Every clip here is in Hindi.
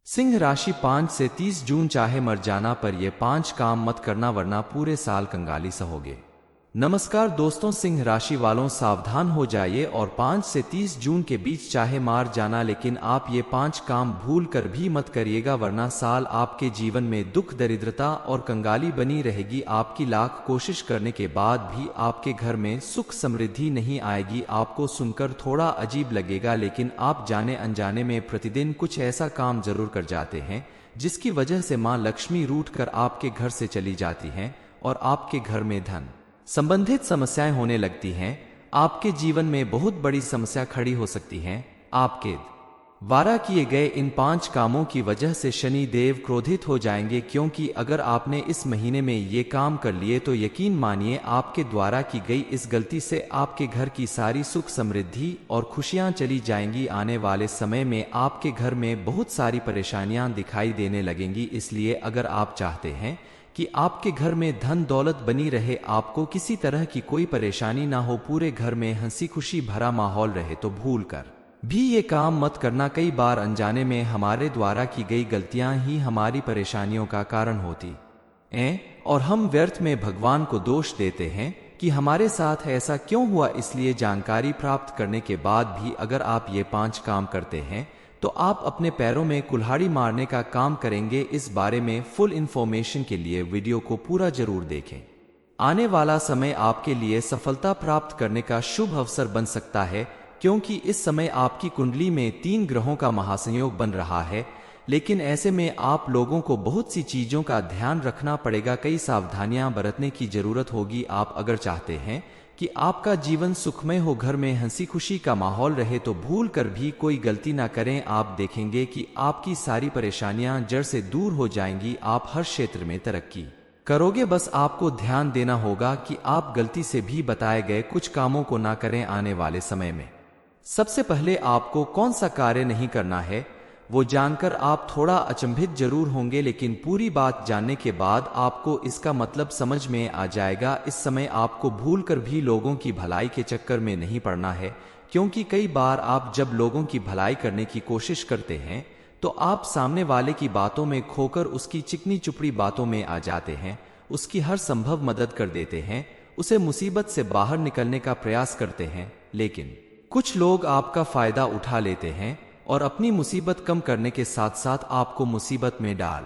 सिंह राशि 5 से 30 जून चाहे मर जाना पर ये 5 काम मत करना वरना पूरे साल कंगाली सहोगे। नमस्कार दोस्तों, सिंह राशि वालों सावधान हो जाइए और 5 से 30 जून के बीच चाहे मार जाना लेकिन आप ये 5 काम भूल कर भी मत करिएगा वरना साल आपके जीवन में दुख दरिद्रता और कंगाली बनी रहेगी। आपकी लाख कोशिश करने के बाद भी आपके घर में सुख समृद्धि नहीं आएगी। आपको सुनकर थोड़ा अजीब लगेगा लेकिन आप जाने अनजाने में प्रतिदिन कुछ ऐसा काम जरूर कर जाते हैं जिसकी वजह से माँ लक्ष्मी रूठ कर आपके घर से चली जाती हैं और आपके घर में धन संबंधित समस्याएं होने लगती हैं। आपके जीवन में बहुत बड़ी समस्या खड़ी हो सकती है। आपके द्वारा किए गए इन 5 कामों की वजह से शनि देव क्रोधित हो जाएंगे, क्योंकि अगर आपने इस महीने में ये काम कर लिए तो यकीन मानिए आपके द्वारा की गई इस गलती से आपके घर की सारी सुख समृद्धि और खुशियां चली जाएंगी। आने वाले समय में आपके घर में बहुत सारी परेशानियां दिखाई देने लगेंगी। इसलिए अगर आप चाहते हैं कि आपके घर में धन दौलत बनी रहे, आपको किसी तरह की कोई परेशानी ना हो, पूरे घर में हंसी खुशी भरा माहौल रहे, तो भूल कर भी ये काम मत करना। कई बार अनजाने में हमारे द्वारा की गई गलतियां ही हमारी परेशानियों का कारण होती हैं और हम व्यर्थ में भगवान को दोष देते हैं कि हमारे साथ ऐसा क्यों हुआ। इसलिए जानकारी प्राप्त करने के बाद भी अगर आप ये 5 काम करते हैं तो आप अपने पैरों में कुल्हाड़ी मारने का काम करेंगे। इस बारे में फुल इंफॉर्मेशन के लिए वीडियो को पूरा जरूर देखें। आने वाला समय आपके लिए सफलता प्राप्त करने का शुभ अवसर बन सकता है, क्योंकि इस समय आपकी कुंडली में 3 ग्रहों का महासंयोग बन रहा है। लेकिन ऐसे में आप लोगों को बहुत सी चीजों का ध्यान रखना पड़ेगा, कई सावधानियां बरतने की जरूरत होगी। आप अगर चाहते हैं कि आपका जीवन सुखमय हो, घर में हंसी खुशी का माहौल रहे, तो भूल कर भी कोई गलती ना करें। आप देखेंगे कि आपकी सारी परेशानियां जड़ से दूर हो जाएंगी। आप हर क्षेत्र में तरक्की करोगे। बस आपको ध्यान देना होगा कि आप गलती से भी बताए गए कुछ कामों को ना करें आने वाले समय में। सबसे पहले आपको कौन सा कार्य नहीं करना है वो जानकर आप थोड़ा अचंभित जरूर होंगे, लेकिन पूरी बात जानने के बाद आपको इसका मतलब समझ में आ जाएगा। इस समय आपको भूल कर भी लोगों की भलाई के चक्कर में नहीं पड़ना है, क्योंकि कई बार आप जब लोगों की भलाई करने की कोशिश करते हैं तो आप सामने वाले की बातों में खोकर उसकी चिकनी चुपड़ी बातों में आ जाते हैं, उसकी हर संभव मदद कर देते हैं, उसे मुसीबत से बाहर निकलने का प्रयास करते हैं। लेकिन कुछ लोग आपका फायदा उठा लेते हैं और अपनी मुसीबत कम करने के साथ साथ आपको मुसीबत में डाल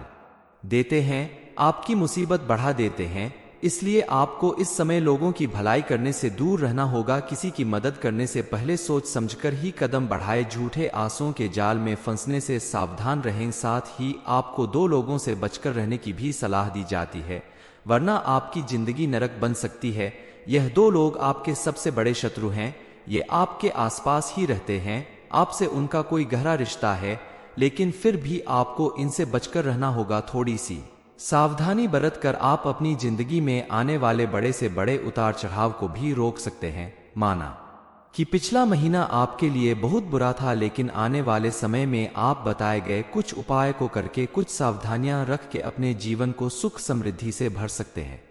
देते हैं, आपकी मुसीबत बढ़ा देते हैं। इसलिए आपको इस समय लोगों की भलाई करने से दूर रहना होगा। किसी की मदद करने से पहले सोच समझकर ही कदम बढ़ाए। झूठे आसों के जाल में फंसने से सावधान रहें। साथ ही आपको 2 लोगों से बचकर रहने की भी सलाह दी जाती है, वरना आपकी जिंदगी नरक बन सकती है। यह 2 लोग आपके सबसे बड़े शत्रु हैं। ये आपके आसपास ही रहते हैं, आपसे उनका कोई गहरा रिश्ता है, लेकिन फिर भी आपको इनसे बचकर रहना होगा। थोड़ी सी सावधानी बरत कर आप अपनी जिंदगी में आने वाले बड़े से बड़े उतार चढ़ाव को भी रोक सकते हैं। माना कि पिछला महीना आपके लिए बहुत बुरा था, लेकिन आने वाले समय में आप बताए गए कुछ उपाय को करके, कुछ सावधानियां रख के अपने जीवन को सुख समृद्धि से भर सकते हैं।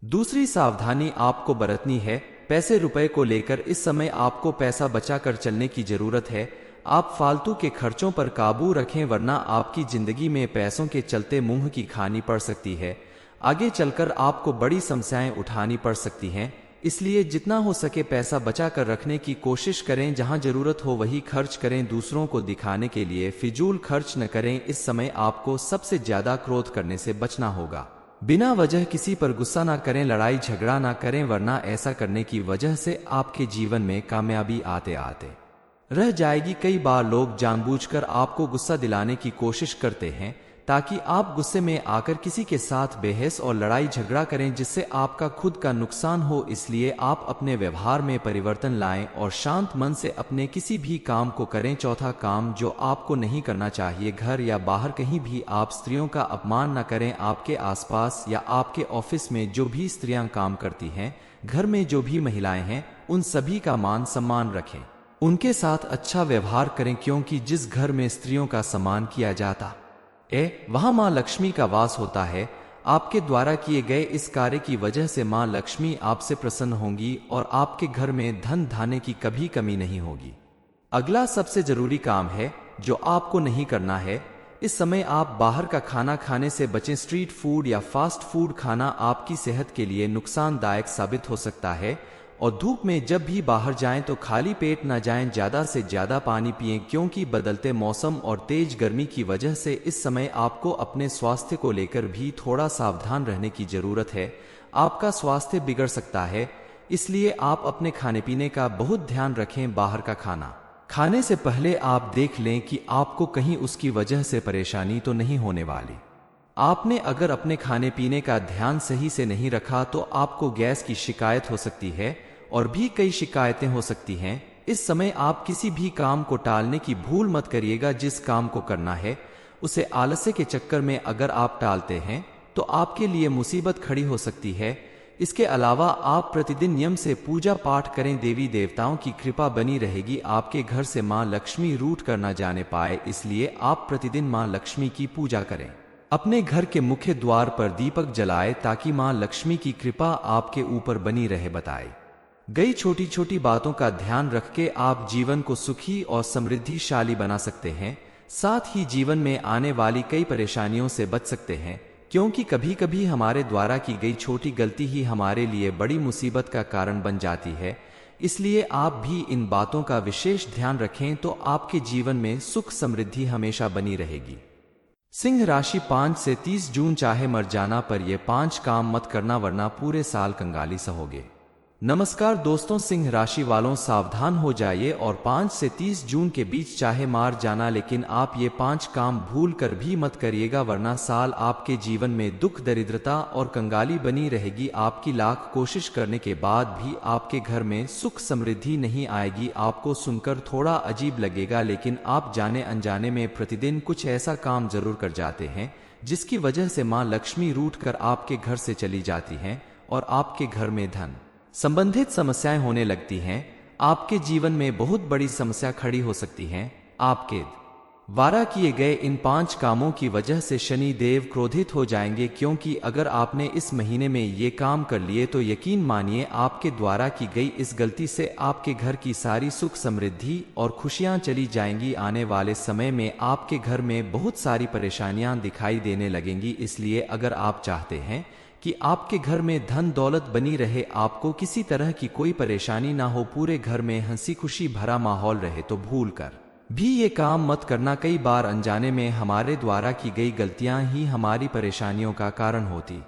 दूसरी सावधानी आपको बरतनी है, पैसे रुपए को लेकर इस समय आपको पैसा बचाकर चलने की जरूरत है। आप फालतू के खर्चों पर काबू रखें, वरना आपकी जिंदगी में पैसों के चलते मुंह की खानी पड़ सकती है। आगे चलकर आपको बड़ी समस्याएं उठानी पड़ सकती हैं। इसलिए जितना हो सके पैसा बचा कर रखने की कोशिश करें। जहां जरूरत हो वही खर्च करें, दूसरों को दिखाने के लिए फिजूल खर्च न करें। इस समय आपको सबसे ज्यादा क्रोध करने से बचना होगा। बिना वजह किसी पर गुस्सा ना करें, लड़ाई झगड़ा ना करें, वरना ऐसा करने की वजह से आपके जीवन में कामयाबी आते आते रह जाएगी। कई बार लोग जानबूझकर आपको गुस्सा दिलाने की कोशिश करते हैं ताकि आप गुस्से में आकर किसी के साथ बहस और लड़ाई झगड़ा करें, जिससे आपका खुद का नुकसान हो। इसलिए आप अपने व्यवहार में परिवर्तन लाएं और शांत मन से अपने किसी भी काम को करें। चौथा काम जो आपको नहीं करना चाहिए, घर या बाहर कहीं भी आप स्त्रियों का अपमान न करें। आपके आसपास या आपके ऑफिस में जो भी स्त्रियां काम करती हैं, घर में जो भी महिलाएं हैं, उन सभी का मान सम्मान रखें, उनके साथ अच्छा व्यवहार करें, क्योंकि जिस घर में स्त्रियों का सम्मान किया जाता वहां मां लक्ष्मी का वास होता है। आपके द्वारा किए गए इस कार्य की वजह से मां लक्ष्मी आपसे प्रसन्न होंगी और आपके घर में धन धान्य की कभी कमी नहीं होगी। अगला सबसे जरूरी काम है जो आपको नहीं करना है। इस समय आप बाहर का खाना खाने से बचें। स्ट्रीट फूड या फास्ट फूड खाना आपकी सेहत के लिए नुकसानदायक साबित हो सकता है और धूप में जब भी बाहर जाएं तो खाली पेट न जाएं। ज़्यादा से ज़्यादा पानी पिएं क्योंकि बदलते मौसम और तेज गर्मी की वजह से इस समय आपको अपने स्वास्थ्य को लेकर भी थोड़ा सावधान रहने की ज़रूरत है। आपका स्वास्थ्य बिगड़ सकता है, इसलिए आप अपने खाने पीने का बहुत ध्यान रखें। बाहर का खाना खाने से पहले आप देख लें कि आपको कहीं उसकी वजह से परेशानी तो नहीं होने वाली। आपने अगर अपने खाने पीने का ध्यान सही से नहीं रखा तो आपको गैस की शिकायत हो सकती है और भी कई शिकायतें हो सकती हैं। इस समय आप किसी भी काम को टालने की भूल मत करिएगा। जिस काम को करना है उसे आलस्य के चक्कर में अगर आप टालते हैं तो आपके लिए मुसीबत खड़ी हो सकती है। इसके अलावा आप प्रतिदिन नियम से पूजा पाठ करें। देवी देवताओं की कृपा बनी रहेगी। आपके घर से मां लक्ष्मी रूठ कर न जाने पाए, इसलिए आप प्रतिदिन मां लक्ष्मी की पूजा करें। अपने घर के मुख्य द्वार पर दीपक जलाएं ताकि मां लक्ष्मी की कृपा आपके ऊपर बनी रहे। बताई गई छोटी छोटी बातों का ध्यान रख के आप जीवन को सुखी और समृद्धिशाली बना सकते हैं। साथ ही जीवन में आने वाली कई परेशानियों से बच सकते हैं, क्योंकि कभी कभी हमारे द्वारा की गई छोटी गलती ही हमारे लिए बड़ी मुसीबत का कारण बन जाती है। इसलिए आप भी इन बातों का विशेष ध्यान रखें तो आपके जीवन में सुख समृद्धि हमेशा बनी रहेगी। सिंह राशि 5 से 30 जून चाहे मर जाना पर ये 5 काम मत करना वरना पूरे साल कंगाली सहोगे। नमस्कार दोस्तों, सिंह राशि वालों सावधान हो जाइए और 5 से 30 जून के बीच चाहे मार जाना, लेकिन आप ये 5 काम भूल कर भी मत करिएगा वरना साल आपके जीवन में दुख दरिद्रता और कंगाली बनी रहेगी। आपकी लाख कोशिश करने के बाद भी आपके घर में सुख समृद्धि नहीं आएगी। आपको सुनकर थोड़ा अजीब लगेगा, लेकिन आप जाने अनजाने में प्रतिदिन कुछ ऐसा काम जरूर कर जाते हैं जिसकी वजह से माँ लक्ष्मी रूठ कर आपके घर से चली जाती हैं और आपके घर में धन संबंधित समस्याएं होने लगती हैं। आपके जीवन में बहुत बड़ी समस्या खड़ी हो सकती हैं। आपके द्वारा किए गए इन 5 कामों की वजह से शनि देव क्रोधित हो जाएंगे, क्योंकि अगर आपने इस महीने में ये काम कर लिए तो यकीन मानिए आपके द्वारा की गई इस गलती से आपके घर की सारी सुख समृद्धि और खुशियां चली जाएंगी। आने वाले समय में आपके घर में बहुत सारी परेशानियां दिखाई देने लगेंगी। इसलिए अगर आप चाहते हैं कि आपके घर में धन दौलत बनी रहे, आपको किसी तरह की कोई परेशानी ना हो, पूरे घर में हंसी खुशी भरा माहौल रहे, तो भूल कर भी ये काम मत करना। कई बार अनजाने में हमारे द्वारा की गई गलतियां ही हमारी परेशानियों का कारण होती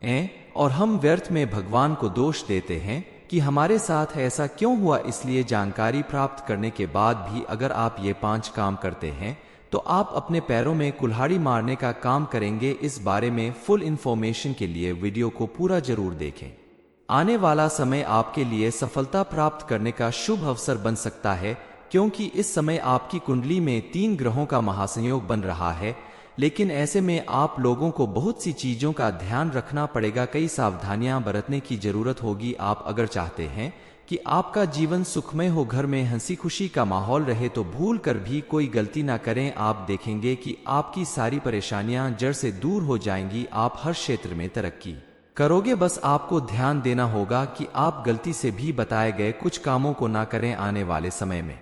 हैं और हम व्यर्थ में भगवान को दोष देते हैं कि हमारे साथ ऐसा क्यों हुआ। इसलिए जानकारी प्राप्त करने के बाद भी अगर आप ये 5 काम करते हैं तो आप अपने पैरों में कुल्हाड़ी मारने का काम करेंगे। इस बारे में फुल इंफॉर्मेशन के लिए वीडियो को पूरा जरूर देखें। आने वाला समय आपके लिए सफलता प्राप्त करने का शुभ अवसर बन सकता है, क्योंकि इस समय आपकी कुंडली में 3 ग्रहों का महासंयोग बन रहा है। लेकिन ऐसे में आप लोगों को बहुत सी चीजों का ध्यान रखना पड़ेगा, कई सावधानियां बरतने की जरूरत होगी। आप अगर चाहते हैं कि आपका जीवन सुखमय हो, घर में हंसी खुशी का माहौल रहे, तो भूल कर भी कोई गलती ना करें। आप देखेंगे कि आपकी सारी परेशानियां जड़ से दूर हो जाएंगी। आप हर क्षेत्र में तरक्की करोगे। बस आपको ध्यान देना होगा कि आप गलती से भी बताए गए कुछ कामों को ना करें आने वाले समय में।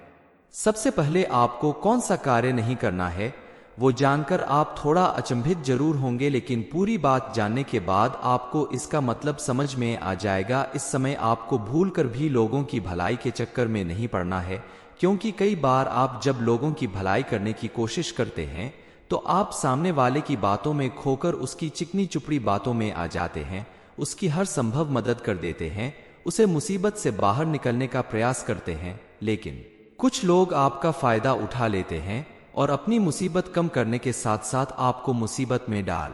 सबसे पहले आपको कौन सा कार्य नहीं करना है वो जानकर आप थोड़ा अचंभित जरूर होंगे, लेकिन पूरी बात जानने के बाद आपको इसका मतलब समझ में आ जाएगा। इस समय आपको भूल कर भी लोगों की भलाई के चक्कर में नहीं पड़ना है, क्योंकि कई बार आप जब लोगों की भलाई करने की कोशिश करते हैं तो आप सामने वाले की बातों में खोकर उसकी चिकनी चुपड़ी बातों में आ जाते हैं, उसकी हर संभव मदद कर देते हैं, उसे मुसीबत से बाहर निकलने का प्रयास करते हैं। लेकिन कुछ लोग आपका फायदा उठा लेते हैं और अपनी मुसीबत कम करने के साथ साथ आपको मुसीबत में डाल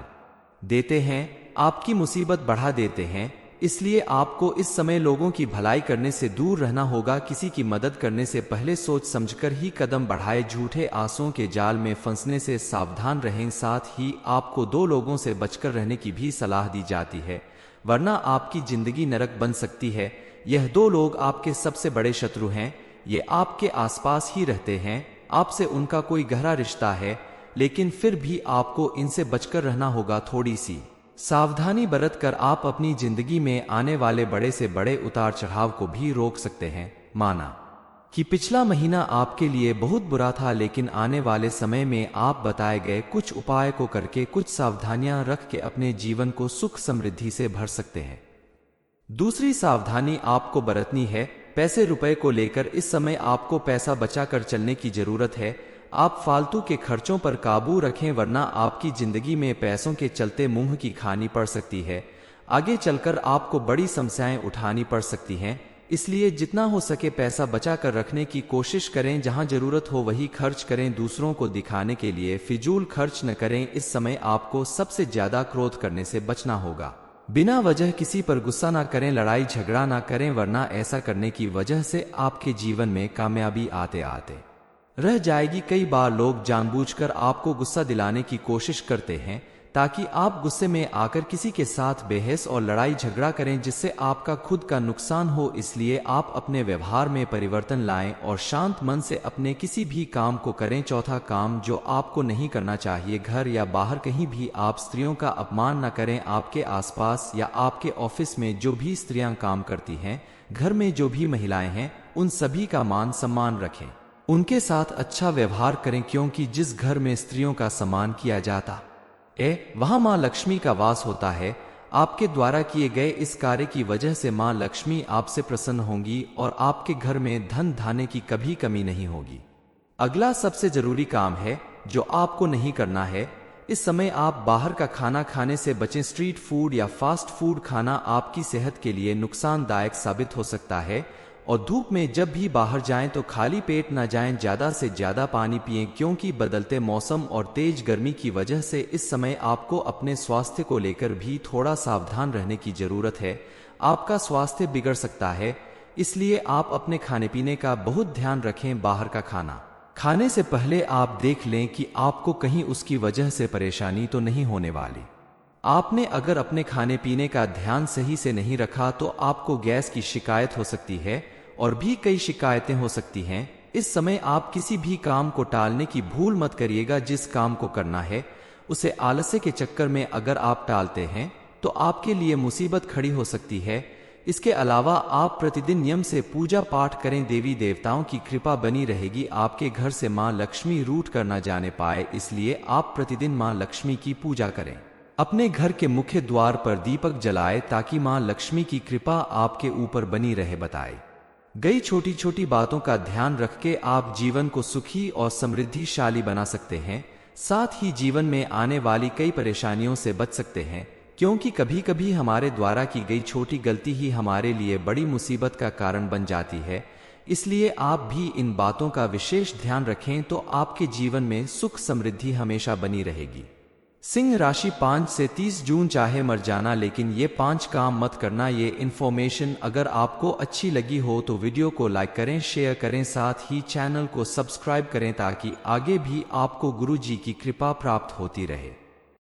देते हैं, आपकी मुसीबत बढ़ा देते हैं। इसलिए आपको इस समय लोगों की भलाई करने से दूर रहना होगा। किसी की मदद करने से पहले सोच समझकर ही कदम बढ़ाए। झूठे आसों के जाल में फंसने से सावधान रहें। साथ ही आपको 2 लोगों से बचकर रहने की भी सलाह दी जाती है, वरना आपकी जिंदगी नरक बन सकती है। यह 2 लोग आपके सबसे बड़े शत्रु हैं। ये आपके आसपास ही रहते हैं, आपसे उनका कोई गहरा रिश्ता है, लेकिन फिर भी आपको इनसे बचकर रहना होगा। थोड़ी सी सावधानी बरत कर आप अपनी जिंदगी में आने वाले बड़े से बड़े उतार चढ़ाव को भी रोक सकते हैं। माना कि पिछला महीना आपके लिए बहुत बुरा था, लेकिन आने वाले समय में आप बताए गए कुछ उपाय को करके, कुछ सावधानियां रख के अपने जीवन को सुख समृद्धि से भर सकते हैं। दूसरी सावधानी आपको बरतनी है, पैसे रुपए को लेकर इस समय आपको पैसा बचाकर चलने की जरूरत है। आप फालतू के खर्चों पर काबू रखें, वरना आपकी जिंदगी में पैसों के चलते मुंह की खानी पड़ सकती है। आगे चलकर आपको बड़ी समस्याएं उठानी पड़ सकती हैं। इसलिए जितना हो सके पैसा बचा कर रखने की कोशिश करें। जहां जरूरत हो वही खर्च करें, दूसरों को दिखाने के लिए फिजूल खर्च न करें। इस समय आपको सबसे ज्यादा क्रोध करने से बचना होगा। बिना वजह किसी पर गुस्सा ना करें, लड़ाई झगड़ा ना करें, वरना ऐसा करने की वजह से आपके जीवन में कामयाबी आते आते रह जाएगी। कई बार लोग जानबूझकर आपको गुस्सा दिलाने की कोशिश करते हैं ताकि आप गुस्से में आकर किसी के साथ बहस और लड़ाई झगड़ा करें, जिससे आपका खुद का नुकसान हो। इसलिए आप अपने व्यवहार में परिवर्तन लाएं और शांत मन से अपने किसी भी काम को करें। चौथा काम जो आपको नहीं करना चाहिए, घर या बाहर कहीं भी आप स्त्रियों का अपमान न करें। आपके आसपास या आपके ऑफिस में जो भी स्त्रियां काम करती हैं, घर में जो भी महिलाएं हैं, उन सभी का मान सम्मान रखें, उनके साथ अच्छा व्यवहार करें, क्योंकि जिस घर में स्त्रियों का सम्मान किया जाता वहां मां लक्ष्मी का वास होता है। आपके द्वारा किए गए इस कार्य की वजह से मां लक्ष्मी आपसे प्रसन्न होंगी और आपके घर में धन धान्य की कभी कमी नहीं होगी। अगला सबसे जरूरी काम है जो आपको नहीं करना है। इस समय आप बाहर का खाना खाने से बचें। स्ट्रीट फूड या फास्ट फूड खाना आपकी सेहत के लिए नुकसानदायक साबित हो सकता है। और धूप में जब भी बाहर जाएं तो खाली पेट न जाएं। ज्यादा से ज्यादा पानी पिएं, क्योंकि बदलते मौसम और तेज गर्मी की वजह से इस समय आपको अपने स्वास्थ्य को लेकर भी थोड़ा सावधान रहने की जरूरत है। आपका स्वास्थ्य बिगड़ सकता है, इसलिए आप अपने खाने पीने का बहुत ध्यान रखें। बाहर का खाना खाने से पहले आप देख लें कि आपको कहीं उसकी वजह से परेशानी तो नहीं होने वाली। आपने अगर अपने खाने पीने का ध्यान सही से नहीं रखा तो आपको गैस की शिकायत हो सकती है और भी कई शिकायतें हो सकती हैं। इस समय आप किसी भी काम को टालने की भूल मत करिएगा। जिस काम को करना है उसे आलस्य के चक्कर में अगर आप टालते हैं तो आपके लिए मुसीबत खड़ी हो सकती है। इसके अलावा आप प्रतिदिन नियम से पूजा पाठ करें, देवी देवताओं की कृपा बनी रहेगी। आपके घर से मां लक्ष्मी रूठ कर न जाने पाए, इसलिए आप प्रतिदिन मां लक्ष्मी की पूजा करें। अपने घर के मुख्य द्वार पर दीपक जलाएं ताकि मां लक्ष्मी की कृपा आपके ऊपर बनी रहे। बताई गई छोटी छोटी बातों का ध्यान रख के आप जीवन को सुखी और समृद्धिशाली बना सकते हैं। साथ ही जीवन में आने वाली कई परेशानियों से बच सकते हैं, क्योंकि कभी कभी हमारे द्वारा की गई छोटी गलती ही हमारे लिए बड़ी मुसीबत का कारण बन जाती है। इसलिए आप भी इन बातों का विशेष ध्यान रखें तो आपके जीवन में सुख समृद्धि हमेशा बनी रहेगी। सिंह राशि 5 से 30 जून चाहे मर जाना, लेकिन ये 5 काम मत करना। ये इन्फॉर्मेशन अगर आपको अच्छी लगी हो तो वीडियो को लाइक करें, शेयर करें, साथ ही चैनल को सब्सक्राइब करें ताकि आगे भी आपको गुरु जी की कृपा प्राप्त होती रहे।